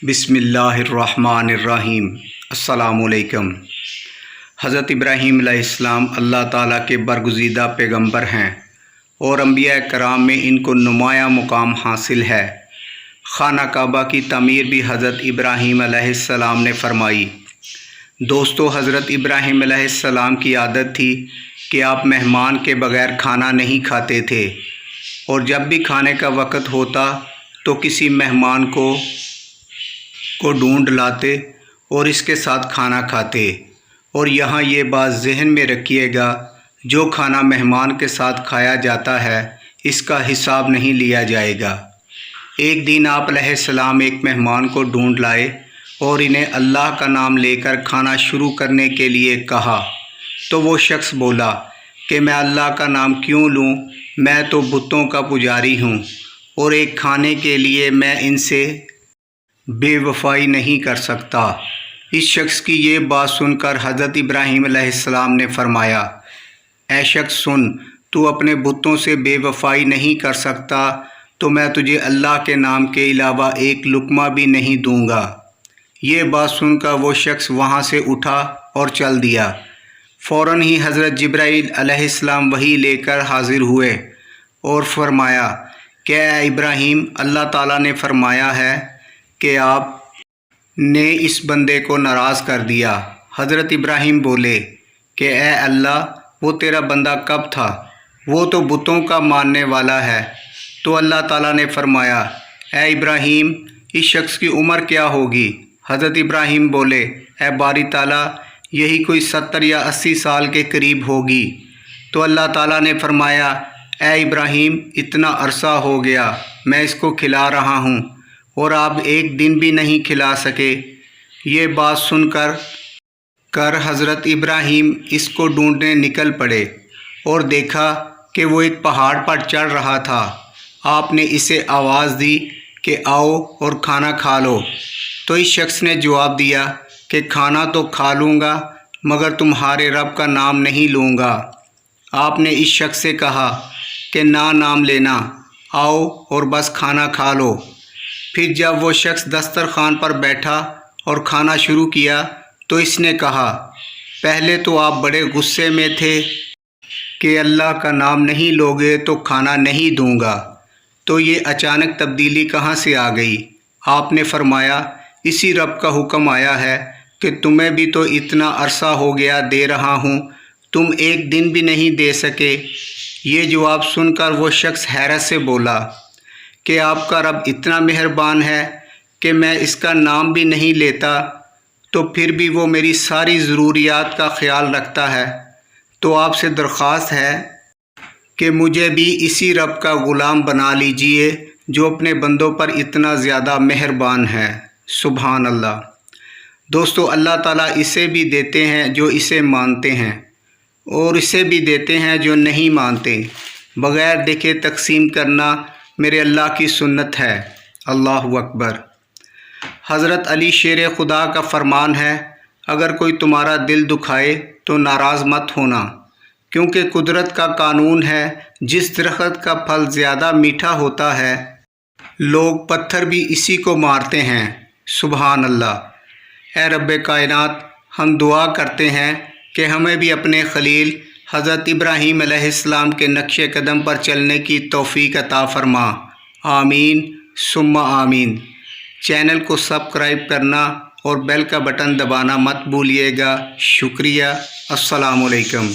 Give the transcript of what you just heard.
بسم اللہ الرحمن الرحیم۔ السلام علیکم۔ حضرت ابراہیم علیہ السلام اللہ تعالیٰ کے برگزیدہ پیغمبر ہیں اور انبیاء کرام میں ان کو نمایاں مقام حاصل ہے۔ خانہ کعبہ کی تعمیر بھی حضرت ابراہیم علیہ السلام نے فرمائی۔ دوستو، حضرت ابراہیم علیہ السلام کی عادت تھی کہ آپ مہمان کے بغیر کھانا نہیں کھاتے تھے، اور جب بھی کھانے کا وقت ہوتا تو کسی مہمان کو ڈھونڈ لاتے اور اس کے ساتھ کھانا کھاتے۔ اور یہاں یہ بات ذہن میں رکھیے گا، جو کھانا مہمان کے ساتھ کھایا جاتا ہے اس کا حساب نہیں لیا جائے گا۔ ایک دن آپ علیہ السلام ایک مہمان کو ڈھونڈ لائے اور انہیں اللہ کا نام لے کر کھانا شروع کرنے کے لیے کہا، تو وہ شخص بولا کہ میں اللہ کا نام کیوں لوں، میں تو بتوں کا پجاری ہوں، اور ایک کھانے کے لیے میں ان سے بے وفائی نہیں کر سکتا۔ اس شخص کی یہ بات سن کر حضرت ابراہیم علیہ السلام نے فرمایا، اے شخص سن، تو اپنے بتوں سے بے وفائی نہیں کر سکتا تو میں تجھے اللہ کے نام کے علاوہ ایک لقمہ بھی نہیں دوں گا۔ یہ بات سن کر وہ شخص وہاں سے اٹھا اور چل دیا۔ فوراً ہی حضرت جبرائیل علیہ السلام وحی لے کر حاضر ہوئے اور فرمایا کہ اے ابراہیم، اللہ تعالیٰ نے فرمایا ہے کہ آپ نے اس بندے کو ناراض کر دیا۔ حضرت ابراہیم بولے کہ اے اللہ، وہ تیرا بندہ کب تھا؟ وہ تو بتوں کا ماننے والا ہے۔ تو اللہ تعالیٰ نے فرمایا، اے ابراہیم، اس شخص کی عمر کیا ہوگی؟ حضرت ابراہیم بولے، اے باری تعالیٰ، یہی کوئی 70 یا 80 سال کے قریب ہوگی۔ تو اللہ تعالیٰ نے فرمایا، اے ابراہیم، اتنا عرصہ ہو گیا میں اس کو کھلا رہا ہوں اور آپ ایک دن بھی نہیں کھلا سکے۔ یہ بات سن کر حضرت ابراہیم اس کو ڈھونڈنے نکل پڑے اور دیکھا کہ وہ ایک پہاڑ پر چڑھ رہا تھا۔ آپ نے اسے آواز دی کہ آؤ اور کھانا کھا لو۔ تو اس شخص نے جواب دیا کہ کھانا تو کھا لوں گا مگر تمہارے رب کا نام نہیں لوں گا۔ آپ نے اس شخص سے کہا کہ نام لینا، آؤ اور بس کھانا کھا لو۔ پھر جب وہ شخص دسترخوان پر بیٹھا اور کھانا شروع کیا تو اس نے کہا، پہلے تو آپ بڑے غصے میں تھے کہ اللہ کا نام نہیں لوگے تو کھانا نہیں دوں گا، تو یہ اچانک تبدیلی کہاں سے آ گئی؟ آپ نے فرمایا، اسی رب کا حکم آیا ہے کہ تمہیں بھی تو اتنا عرصہ ہو گیا دے رہا ہوں، تم ایک دن بھی نہیں دے سکے۔ یہ جواب سن کر وہ شخص حیرت سے بولا کہ آپ کا رب اتنا مہربان ہے کہ میں اس کا نام بھی نہیں لیتا تو پھر بھی وہ میری ساری ضروریات کا خیال رکھتا ہے، تو آپ سے درخواست ہے کہ مجھے بھی اسی رب کا غلام بنا لیجئے جو اپنے بندوں پر اتنا زیادہ مہربان ہے۔ سبحان اللہ۔ دوستو، اللہ تعالیٰ اسے بھی دیتے ہیں جو اسے مانتے ہیں اور اسے بھی دیتے ہیں جو نہیں مانتے۔ بغیر دیکھے تقسیم کرنا میرے اللہ کی سنت ہے۔ اللہ اکبر۔ حضرت علی شیر خدا کا فرمان ہے، اگر کوئی تمہارا دل دکھائے تو ناراض مت ہونا، کیونکہ قدرت کا قانون ہے، جس درخت کا پھل زیادہ میٹھا ہوتا ہے لوگ پتھر بھی اسی کو مارتے ہیں۔ سبحان اللہ۔ اے رب کائنات، ہم دعا کرتے ہیں کہ ہمیں بھی اپنے خلیل حضرت ابراہیم علیہ السلام کے نقش قدم پر چلنے کی توفیق عطا فرما۔ آمین ثم آمین۔ چینل کو سبسکرائب کرنا اور بیل کا بٹن دبانا مت بھولیے گا۔ شکریہ۔ السلام علیکم۔